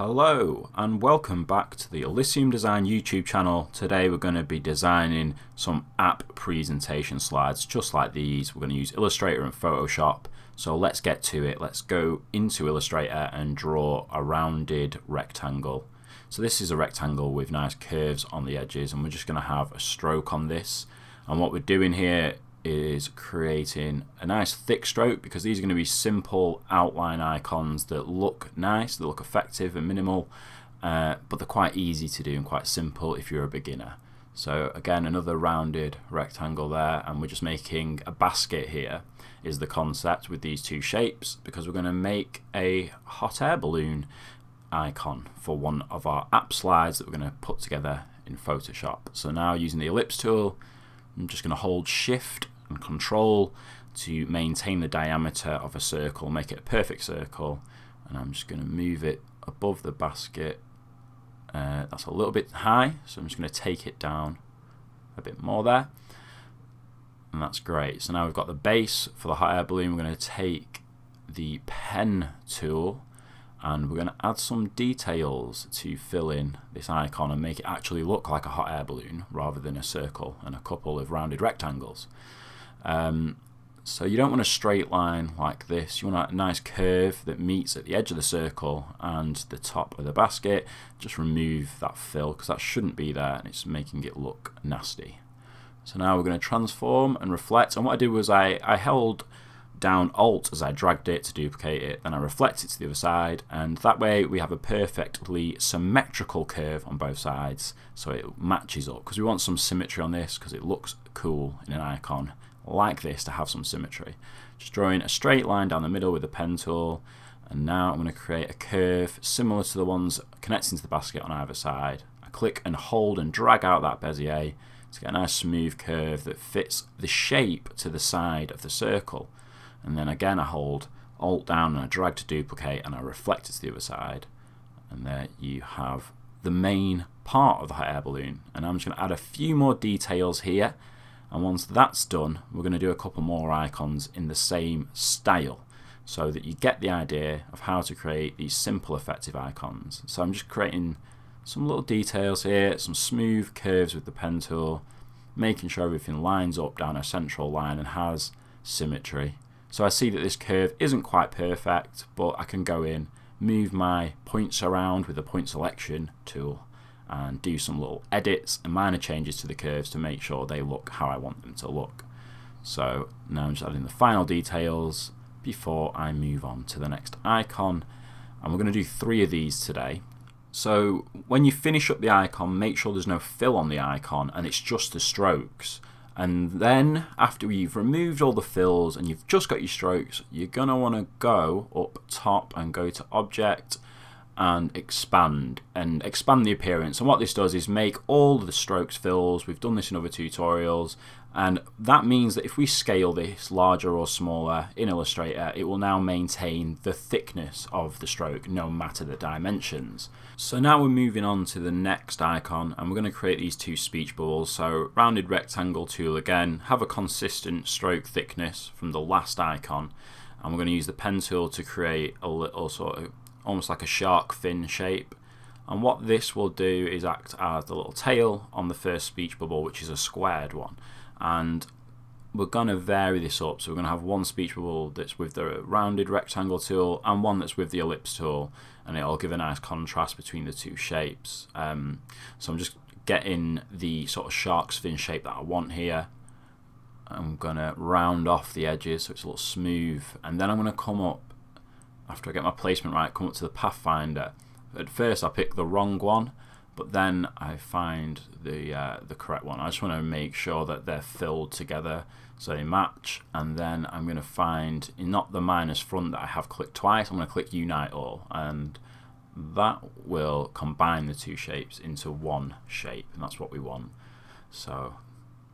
Hello and welcome back to the Elysium Design YouTube channel. Today we're going to be designing some app presentation slides just like these. We're going to use Illustrator and Photoshop. So let's get to it. Let's go into Illustrator and draw a rounded rectangle. So this is a rectangle with nice curves on the edges, and we're just going to have a stroke on this. And what we're doing here is creating a nice thick stroke, because these are going to be simple outline icons that look nice, that look effective and minimal, but they're quite easy to do and quite simple if you're a beginner. So again, another rounded rectangle there, and we're just making a basket here is the concept with these two shapes, because we're going to make a hot air balloon icon for one of our app slides that we're going to put together in Photoshop. So now using the ellipse tool, I'm just going to hold Shift and Control to maintain the diameter of a circle, make it a perfect circle, and I'm just going to move it above the basket. That's a little bit high, so I'm just going to take it down a bit more there, and that's great. So now we've got the base for the hot air balloon. We're going to take the pen tool and we're going to add some details to fill in this icon and make it actually look like a hot air balloon rather than a circle and a couple of rounded rectangles. So you don't want a straight line like this. You want a nice curve that meets at the edge of the circle and the top of the basket. Just remove that fill, because that shouldn't be there and it's making it look nasty. So now we're going to transform and reflect, and what I did was I held down Alt as I dragged it to duplicate it, then I reflect it to the other side, and that way we have a perfectly symmetrical curve on both sides, so it matches up, because we want some symmetry on this, because it looks cool in an icon like this to have some symmetry. Just drawing a straight line down the middle with the pen tool, and now I'm going to create a curve similar to the ones connecting to the basket on either side. I click and hold and drag out that Bezier to get a nice smooth curve that fits the shape to the side of the circle. And then again I hold Alt down and I drag to duplicate and I reflect it to the other side, and there you have the main part of the hot air balloon. And I'm just going to add a few more details here, and once that's done we're going to do a couple more icons in the same style so that you get the idea of how to create these simple effective icons. So I'm just creating some little details here, some smooth curves with the pen tool, making sure everything lines up down a central line and has symmetry. So I see that this curve isn't quite perfect, but I can go in, move my points around with the point selection tool, and do some little edits and minor changes to the curves to make sure they look how I want them to look. So now I'm just adding the final details before I move on to the next icon, and we're going to do 3 of these today. So when you finish up the icon, make sure there's no fill on the icon and it's just the strokes. And then after you've removed all the fills and you've just got your strokes, you're going to want to go up top and go to Object and expand the appearance. And what this does is make all the strokes fills. We've done this in other tutorials, and that means that if we scale this larger or smaller in Illustrator, it will now maintain the thickness of the stroke no matter the dimensions. So now we're moving on to the next icon, and we're going to create these 2 speech bubbles. So rounded rectangle tool again, have a consistent stroke thickness from the last icon, and we're going to use the pen tool to create a little sort of almost like a shark fin shape. And what this will do is act as the little tail on the first speech bubble, which is a squared one. And we're going to vary this up, so we're going to have one speech bubble that's with the rounded rectangle tool and one that's with the ellipse tool, and it'll give a nice contrast between the 2 shapes. So I'm just getting the sort of shark's fin shape that I want here. I'm going to round off the edges so it's a little smooth, and then I'm going to come up, after I get my placement right, come up to the pathfinder. At first I pick the wrong one, but then I find the correct one. I just want to make sure that they're filled together so they match, and then I'm going to find, not the minus front that I have clicked twice, I'm going to click Unite All, and that will combine the 2 shapes into one shape, and that's what we want. So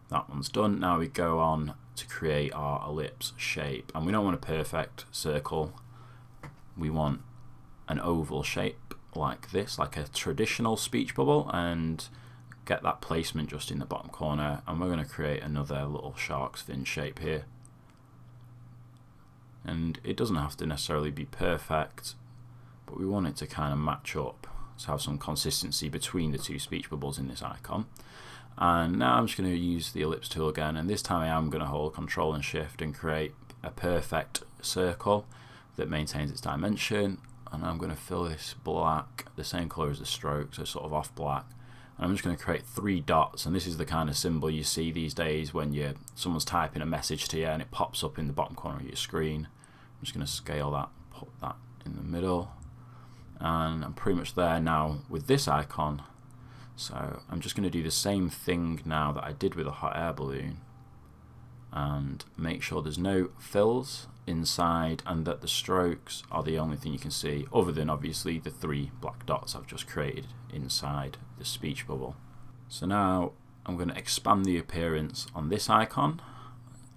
that one's done. Now we go on to create our ellipse shape, and we don't want a perfect circle. We want an oval shape like this, like a traditional speech bubble, and get that placement just in the bottom corner. And we're going to create another little shark's fin shape here, and it doesn't have to necessarily be perfect, but we want it to kind of match up, to have some consistency between the two speech bubbles in this icon. And now I'm just going to use the ellipse tool again, and this time I am going to hold Control and Shift and create a perfect circle that maintains its dimension. And I'm going to fill this black, the same color as the stroke, so sort of off black. And I'm just going to create 3 dots, and this is the kind of symbol you see these days when someone's typing a message to you and it pops up in the bottom corner of your screen. I'm just going to scale that, put that in the middle, and I'm pretty much there now with this icon. So I'm just going to do the same thing now that I did with a hot air balloon, and make sure there's no fills inside and that the strokes are the only thing you can see, other than obviously the 3 black dots I've just created inside the speech bubble. So now I'm going to expand the appearance on this icon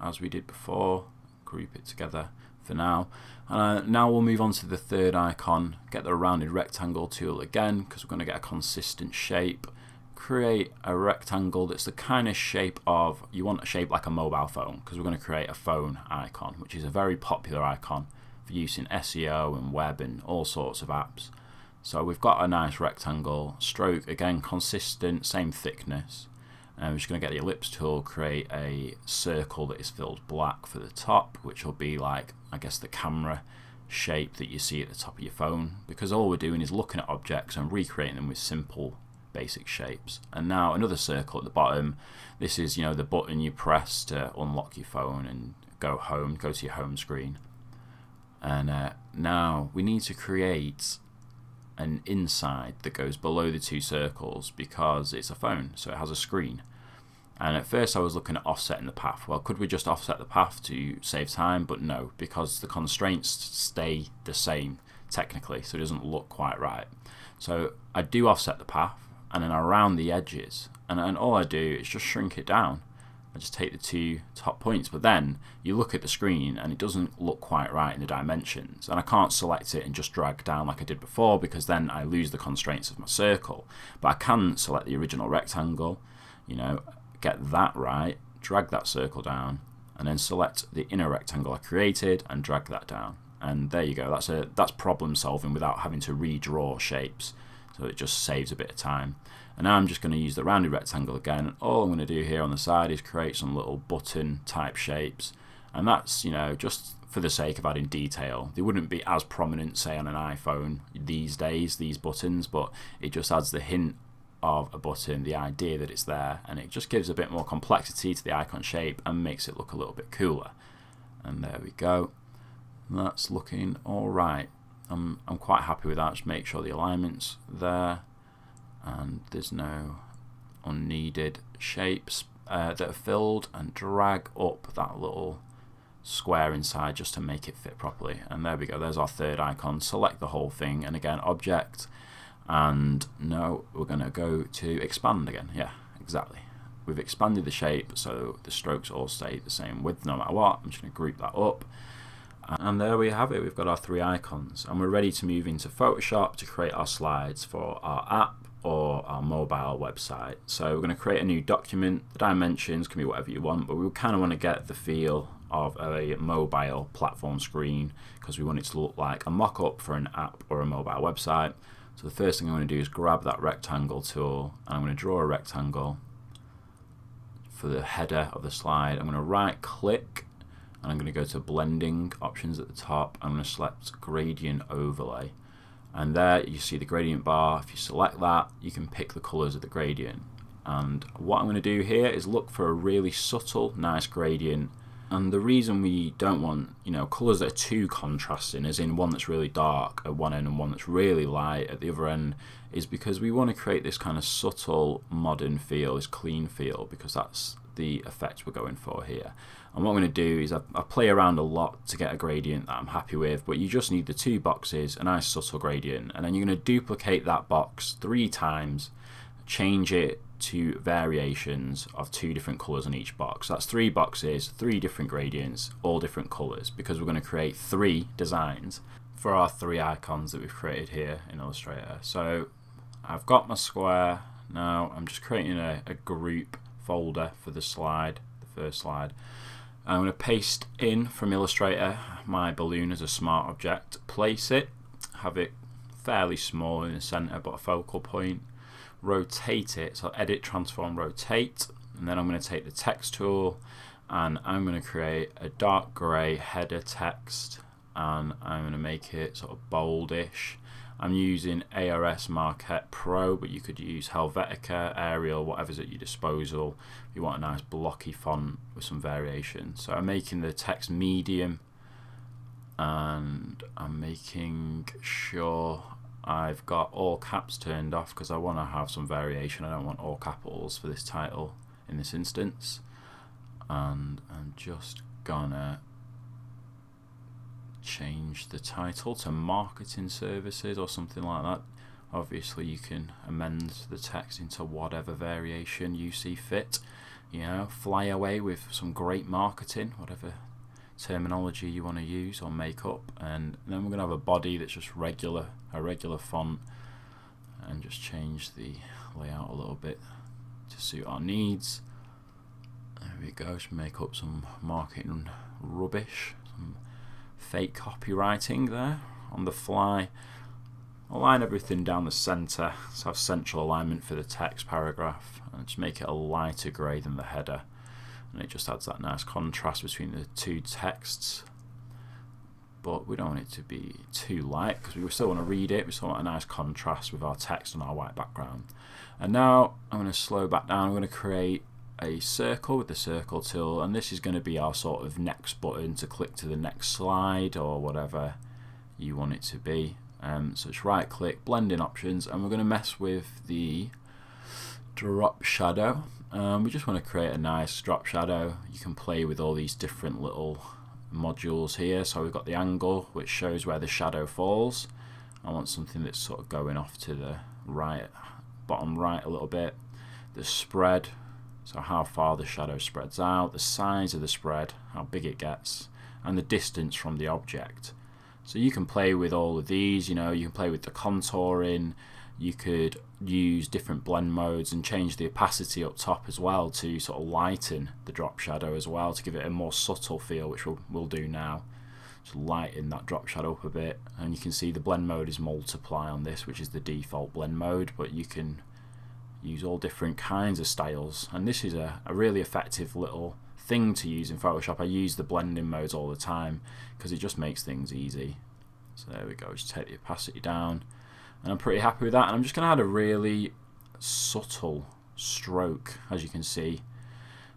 as we did before, group it together for now. Now we'll move on to the 3rd icon, get the rounded rectangle tool again, because we're going to get a consistent shape. Create a rectangle that's the kind of shape of, you want a shape like a mobile phone, because we're going to create a phone icon, which is a very popular icon for use in SEO and web and all sorts of apps. So we've got a nice rectangle, stroke again consistent, same thickness. And we're just going to get the ellipse tool, create a circle that is filled black for the top, which will be like, I guess, the camera shape that you see at the top of your phone, because all we're doing is looking at objects and recreating them with simple basic shapes. And now another circle at the bottom. This is, the button you press to unlock your phone and go to your home screen. And now we need to create an inside that goes below the 2 circles, because it's a phone, so it has a screen. And at first I was looking at offsetting the path. Well, could we just offset the path to save time? But no, because the constraints stay the same technically, so it doesn't look quite right. So I do offset the path, and then around the edges, and all I do is just shrink it down. I just take the 2 top points, but then you look at the screen and it doesn't look quite right in the dimensions, and I can't select it and just drag down like I did before, because then I lose the constraints of my circle. But I can select the original rectangle, get that right, drag that circle down, and then select the inner rectangle I created and drag that down. And there you go, that's problem solving without having to redraw shapes, so it just saves a bit of time. And now I'm just going to use the rounded rectangle again, and all I'm going to do here on the side is create some little button type shapes, and that's just for the sake of adding detail. They wouldn't be as prominent, say, on an iPhone these days, these buttons, but it just adds the hint of a button, the idea that it's there, and it just gives a bit more complexity to the icon shape and makes it look a little bit cooler. And there we go, that's looking alright. I'm quite happy with that. Just make sure the alignment's there and there's no unneeded shapes that are filled, and drag up that little square inside just to make it fit properly. And there we go, there's our 3rd icon. Select the whole thing, and again, object, and no, we're going to go to expand again. Yeah, exactly. We've expanded the shape so the strokes all stay the same width no matter what. I'm just going to group that up. And there we have it, we've got our 3 icons, and we're ready to move into Photoshop to create our slides for our app or our mobile website. So we're going to create a new document. The dimensions can be whatever you want, but we kind of want to get the feel of a mobile platform screen, because we want it to look like a mock-up for an app or a mobile website. So the first thing I'm going to do is grab that rectangle tool, and I'm going to draw a rectangle for the header of the slide. I'm going to right click, and I'm going to go to blending options at the top. I'm going to select gradient overlay, and there you see the gradient bar. If you select that, you can pick the colors of the gradient, and what I'm going to do here is look for a really subtle, nice gradient. And the reason we don't want colors that are too contrasting, as in one that's really dark at one end and one that's really light at the other end, is because we want to create this kind of subtle modern feel, this clean feel, because that's the effect we're going for here. And what I'm going to do is I play around a lot to get a gradient that I'm happy with, but you just need the 2 boxes, a nice subtle gradient, and then you're going to duplicate that box 3 times, change it to variations of 2 different colors on each box. That's 3 boxes, 3 different gradients, all different colors, because we're going to create 3 designs for our 3 icons that we've created here in Illustrator. So I've got my square. Now I'm just creating a group folder for the slide, the first slide. I'm going to paste in from Illustrator my balloon as a smart object, place it, have it fairly small in the center, but a focal point. Rotate it, so edit, transform, rotate, and then I'm going to take the text tool and I'm going to create a dark grey header text, and I'm going to make it sort of boldish. I'm using ARS Marquette Pro, but you could use Helvetica, Arial, whatever's at your disposal if you want a nice blocky font with some variation. So I'm making the text medium, and I'm making sure I've got all caps turned off because I want to have some variation. I don't want all capitals for this title in this instance. And I'm just gonna change the title to marketing services or something like that. Obviously you can amend the text into whatever variation you see fit, you know, fly away with some great marketing, whatever terminology you want to use or make up. And then we're going to have a body that's just a regular font, and just change the layout a little bit to suit our needs. There we go. Just make up some marketing rubbish, some fake copywriting there on the fly. Align everything down the center, so have central alignment for the text paragraph, and just make it a lighter grey than the header, and it just adds that nice contrast between the two texts. But we don't want it to be too light because we still want to read it. We still want a nice contrast with our text on our white background. And now I'm going to slow back down. I'm going to create a circle with the circle tool, and this is going to be our sort of next button to click to the next slide or whatever you want it to be. So just right click, blend in options, and we're going to mess with the drop shadow. We just want to create a nice drop shadow. You can play with all these different little modules here. So we've got the angle, which shows where the shadow falls. I want something that's sort of going off to the right, bottom right a little bit. The spread, so how far the shadow spreads out, the size of the spread, how big it gets, and the distance from the object. So you can play with all of these, you know, you can play with the contouring, you could use different blend modes and change the opacity up top as well to sort of lighten the drop shadow as well, to give it a more subtle feel, which we'll do now. Just lighten that drop shadow up a bit, and you can see the blend mode is multiply on this, which is the default blend mode, but you can use all different kinds of styles, and this is a really effective little thing to use in Photoshop. I use the blending modes all the time because it just makes things easy. So there we go, just take the opacity down, and I'm pretty happy with that. And I'm just going to add a really subtle stroke. As you can see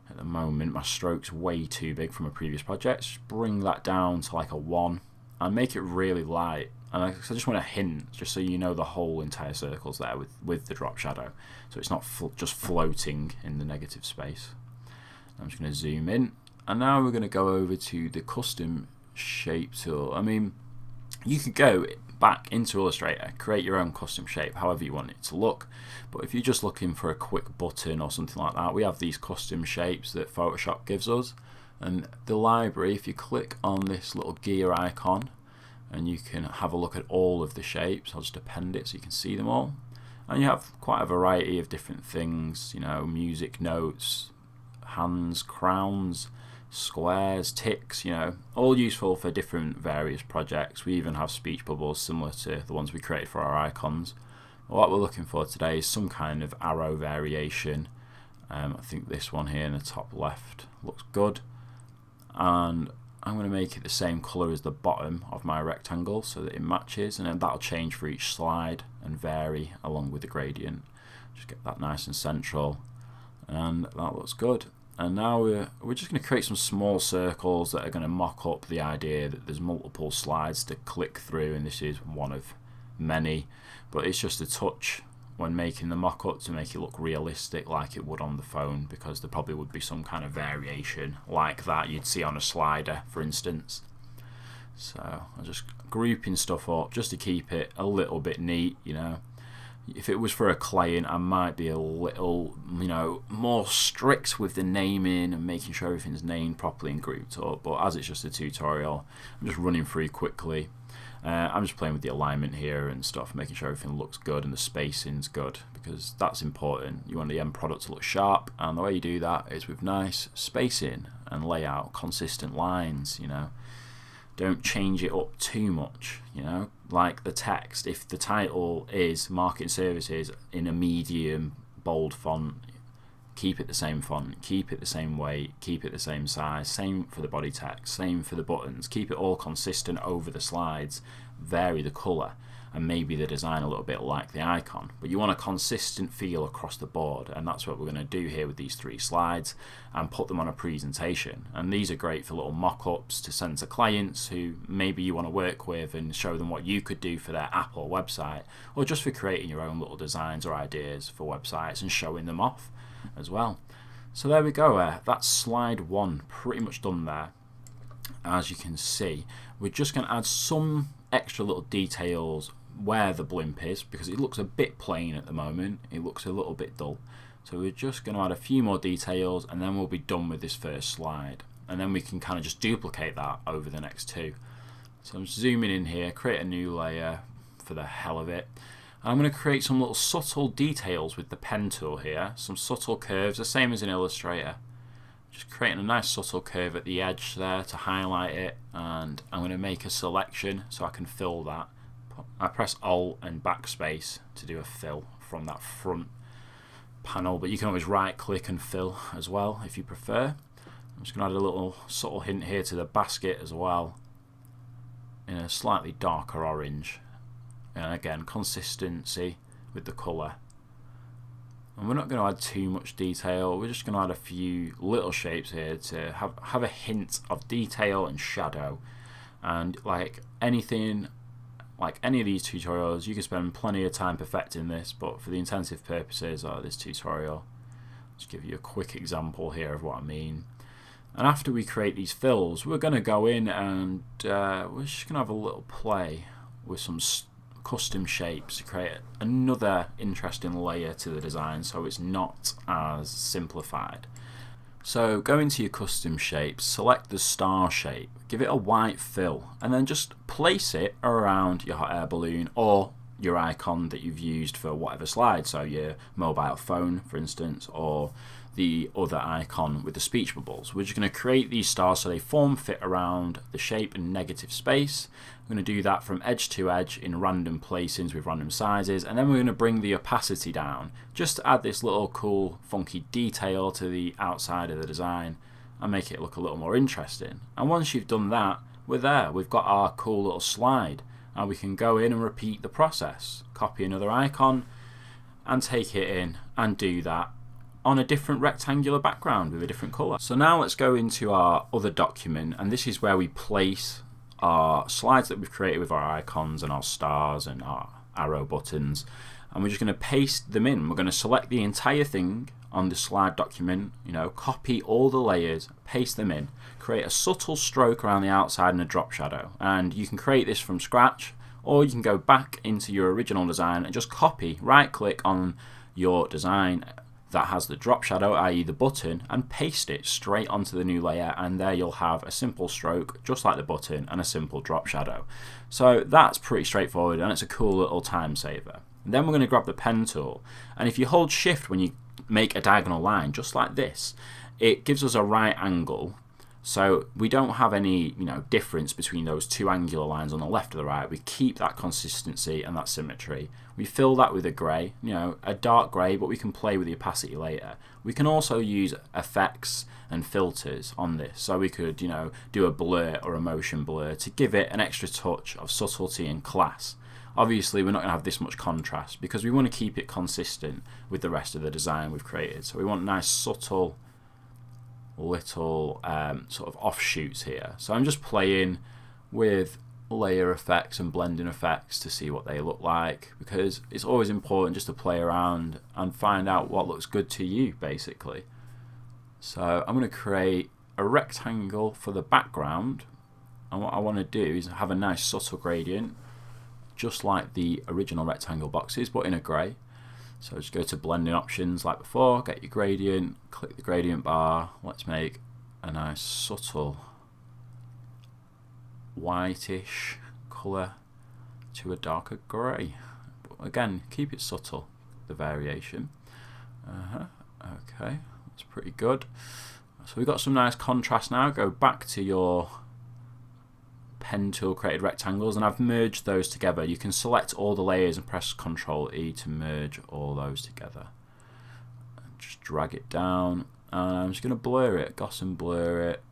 at the moment, my stroke's way too big from a previous project. Just bring that down to like a 1 and make it really light. And I just want to hint, just so you know the whole entire circle's there with the drop shadow, so it's not just floating in the negative space. I'm just going to zoom in, and now we're going to go over to the custom shape tool. I mean, you could go back into Illustrator, create your own custom shape however you want it to look, but if you're just looking for a quick button or something like that, we have these custom shapes that Photoshop gives us. And the library, if you click on this little gear icon, and you can have a look at all of the shapes. I'll just append it so you can see them all. And you have quite a variety of different things, you know, music notes, hands, crowns, squares, ticks, you know, all useful for different various projects. We even have speech bubbles similar to the ones we created for our icons. But what we're looking for today is some kind of arrow variation. I think this one here in the top left looks good. And I'm going to make it the same colour as the bottom of my rectangle so that it matches, and then that'll change for each slide and vary along with the gradient. Just get that nice and central, and that looks good. And now we're just going to create some small circles that are going to mock up the idea that there's multiple slides to click through, and this is one of many, but it's just a touch when making the mock-up to make it look realistic like it would on the phone, because there probably would be some kind of variation like that you'd see on a slider, for instance. So I'm just grouping stuff up just to keep it a little bit neat, you know. If it was for a client, I might be a little, you know, more strict with the naming and making sure everything's named properly and grouped up, but as it's just a tutorial, I'm just running through quickly. I'm just playing with the alignment here and stuff, making sure everything looks good and the spacing's good, because that's important. You want the end product to look sharp, and the way you do that is with nice spacing and layout, consistent lines, you know. don't change it up too much, you know, like the text. If the title is marketing services in a medium bold font, keep it the same font, keep it the same weight, keep it the same size, same for the body text, same for the buttons, keep it all consistent over the slides, vary the colour and maybe the design a little bit like the icon, but you want a consistent feel across the board, and that's what we're going to do here with these 3 slides and put them on a presentation. And these are great for little mock-ups to send to clients who maybe you want to work with and show them what you could do for their app or website, or just for creating your own little designs or ideas for websites and showing them off as well. So there we go, that's slide 1 pretty much done there. As you can see, we're just going to add some extra little details where the blimp is, because it looks a bit plain at the moment, it looks a little bit dull. So we're just going to add a few more details and then we'll be done with this first slide, and then we can kind of just duplicate that over the next 2. So I'm zooming in here, create a new layer for the hell of it. I'm going to create some little subtle details with the pen tool here, some subtle curves, the same as in Illustrator. Just creating a nice subtle curve at the edge there to highlight it, and I'm going to make a selection so I can fill that. I press Alt and backspace to do a fill from that front panel, but you can always right click and fill as well if you prefer. I'm just going to add a little subtle hint here to the basket as well in a slightly darker orange, and again consistency with the colour. And we're not going to add too much detail, we're just going to add a few little shapes here to have a hint of detail and shadow. And like anything, like any of these tutorials, you can spend plenty of time perfecting this, but for the intensive purposes of this tutorial, I'll just give you a quick example here of what I mean. And after we create these fills, we're going to go in and we're just going to have a little play with some custom shapes to create another interesting layer to the design so it's not as simplified. So go into your custom shapes, select the star shape, give it a white fill, and then just place it around your hot air balloon or your icon that you've used for whatever slide, so your mobile phone for instance, or the other icon with the speech bubbles. We're just going to create these stars so they form fit around the shape and negative space. We're going to do that from edge to edge in random placings with random sizes, and then we're going to bring the opacity down just to add this little cool funky detail to the outside of the design and make it look a little more interesting. And once you've done that, we're there, we've got our cool little slide, and we can go in and repeat the process, copy another icon and take it in and do that on a different rectangular background with a different colour. So now let's go into our other document, and this is where we place our slides that we've created with our icons and our stars and our arrow buttons, and we're just going to paste them in. We're going to select the entire thing on the slide document, copy all the layers, paste them in, create a subtle stroke around the outside and a drop shadow. And you can create this from scratch, or you can go back into your original design and just copy, right click on your design that has the drop shadow, i.e. the button, and paste it straight onto the new layer, and there you'll have a simple stroke just like the button and a simple drop shadow. So that's pretty straightforward, and it's a cool little time saver. And then we're going to grab the pen tool, and if you hold shift when you make a diagonal line just like this, it gives us a right angle, so we don't have any difference between those two angular lines on the left or the right. We keep that consistency and that symmetry. We fill that with a grey, a dark grey, but we can play with the opacity later. We can also use effects and filters on this, so we could do a blur or a motion blur to give it an extra touch of subtlety and class. Obviously we're not going to have this much contrast because we want to keep it consistent with the rest of the design we've created. So we want nice subtle little sort of offshoots here. So I'm just playing with layer effects and blending effects to see what they look like, because it's always important just to play around and find out what looks good to you basically. So I'm going to create a rectangle for the background, and what I want to do is have a nice subtle gradient just like the original rectangle boxes but in a grey. So just go to blending options like before, get your gradient, click the gradient bar. Let's make a nice subtle whitish colour to a darker grey. But again, keep it subtle, the variation. Okay, that's pretty good. So we've got some nice contrast now. Go back to your pen tool created rectangles, and I've merged those together. You can select all the layers and press Ctrl E to merge all those together. Just drag it down, and I'm just going to blur it, Gaussian blur it,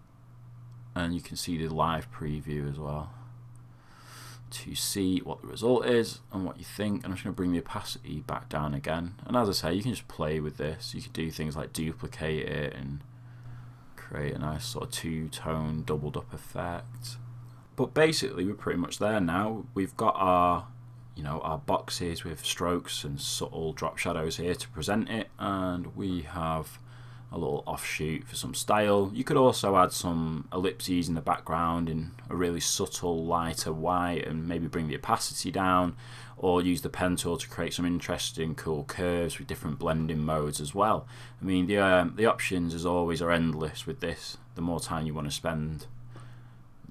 and you can see the live preview as well to see what the result is and what you think. I'm just going to bring the opacity back down again, and as I say, you can just play with this. You can do things like duplicate it and create a nice sort of two-tone doubled up effect. But basically we're pretty much there now. We've got our our boxes with strokes and subtle drop shadows here to present it, and we have a little offshoot for some style. You could also add some ellipses in the background in a really subtle lighter white and maybe bring the opacity down, or use the pen tool to create some interesting cool curves with different blending modes as well. I mean, the options as always are endless with this. The more time you want to spend,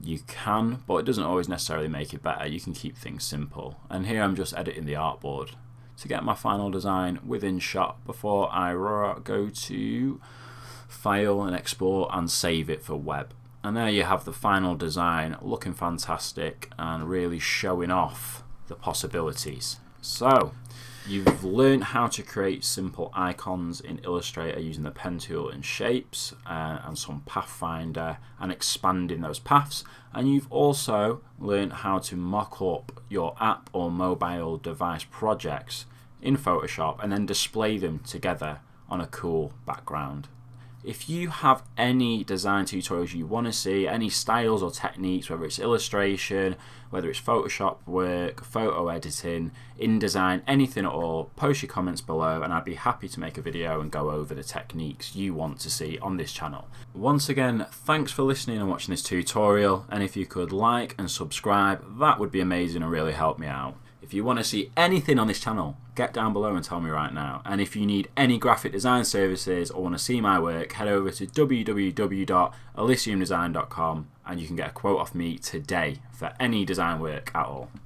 you can, but it doesn't always necessarily make it better. You can keep things simple. And here I'm just editing the artboard to get my final design within shot before I go to file and export and save it for web. And there you have the final design, looking fantastic and really showing off the possibilities. So you've learned how to create simple icons in Illustrator using the pen tool and shapes and some pathfinder and expanding those paths, and you've also learned how to mock up your app or mobile device projects in Photoshop and then display them together on a cool background. If you have any design tutorials you want to see, any styles or techniques, whether it's illustration, whether it's Photoshop work, photo editing, InDesign, anything at all, post your comments below and I'd be happy to make a video and go over the techniques you want to see on this channel. Once again, thanks for listening and watching this tutorial, and if you could like and subscribe, that would be amazing and really help me out. If you want to see anything on this channel, get down below and tell me right now. And if you need any graphic design services or want to see my work, head over to www.elysiumdesign.com and you can get a quote off me today for any design work at all.